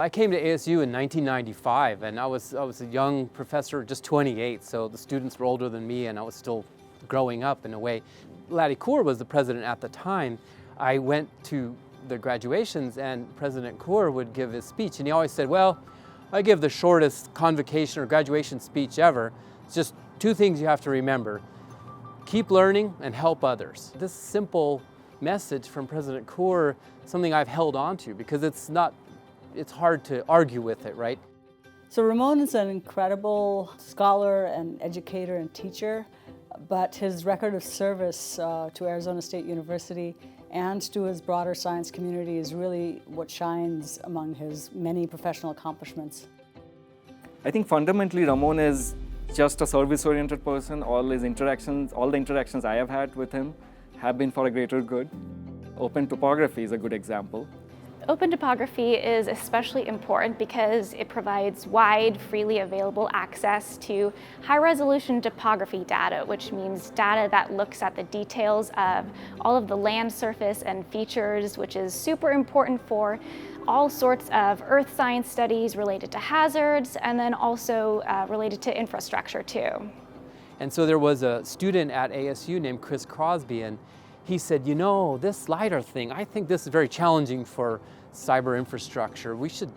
I came to ASU in 1995, and I was a young professor, just 28, so the students were older than me, and I was still growing up in a way. Laddie Coor was the president at the time. I went to the graduations, and President Coor would give his speech, and he always said, well, I give the shortest convocation or graduation speech ever. It's just two things you have to remember. Keep learning and help others. This simple message from President Coor, something I've held on to because it's hard to argue with it, right? So Ramon is an incredible scholar and educator and teacher, but his record of service to Arizona State University and to his broader science community is really what shines among his many professional accomplishments. I think fundamentally Ramon is just a service-oriented person. All the interactions I have had with him have been for a greater good. OpenTopography is a good example. OpenTopography is especially important because it provides wide, freely available access to high-resolution topography data, which means data that looks at the details of all of the land surface and features, which is super important for all sorts of earth science studies related to hazards, and then also related to infrastructure too. And so there was a student at ASU named Chris Crosby, and he said, you know, this LiDAR thing, I think this is very challenging for cyber infrastructure. We should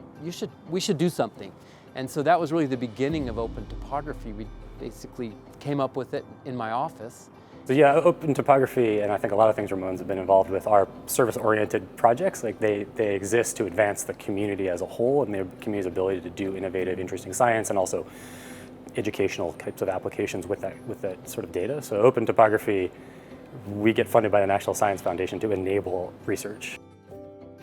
do something. And so that was really the beginning of OpenTopography. We basically came up with it in my office. So yeah, OpenTopography, and I think a lot of things Ramon's have been involved with, are service-oriented projects. Like they exist to advance the community as a whole and the community's ability to do innovative, interesting science and also educational types of applications with that sort of data. So OpenTopography, we get funded by the National Science Foundation to enable research.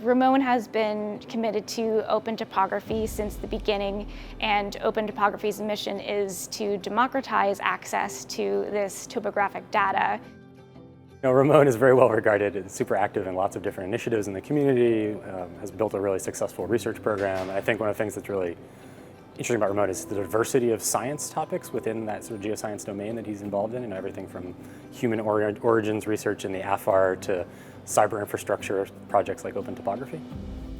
Ramon has been committed to OpenTopography since the beginning, and OpenTopography's mission is to democratize access to this topographic data. You know, Ramon is very well regarded and super active in lots of different initiatives in the community, has built a really successful research program. I think one of the things that's really interesting about Ramon is the diversity of science topics within that sort of geoscience domain that he's involved in, and everything from human origins research in the AFAR to cyber infrastructure projects like OpenTopography.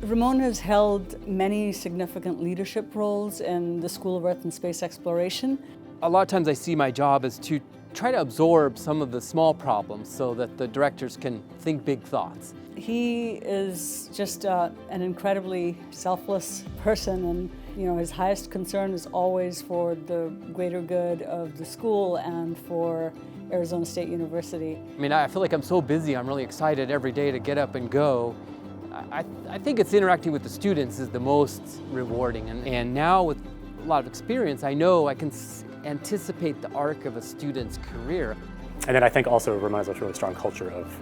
Ramon has held many significant leadership roles in the School of Earth and Space Exploration. A lot of times I see my job as to try to absorb some of the small problems so that the directors can think big thoughts. He is just an incredibly selfless person, and his highest concern is always for the greater good of the school and for Arizona State University. I mean, I feel like I'm so busy, I'm really excited every day to get up and go. I think it's interacting with the students is the most rewarding, and now with a lot of experience, I know I can anticipate the arc of a student's career. And then I think also Ramon has a really strong culture of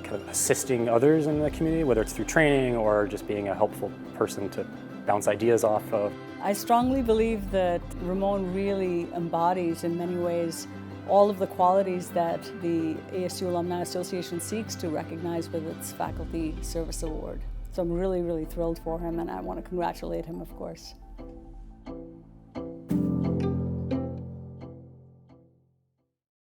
kind of assisting others in the community, whether it's through training or just being a helpful person to bounce ideas off of. I strongly believe that Ramon really embodies in many ways all of the qualities that the ASU Alumni Association seeks to recognize with its Faculty Service Award. So I'm really, really thrilled for him, and I want to congratulate him, of course.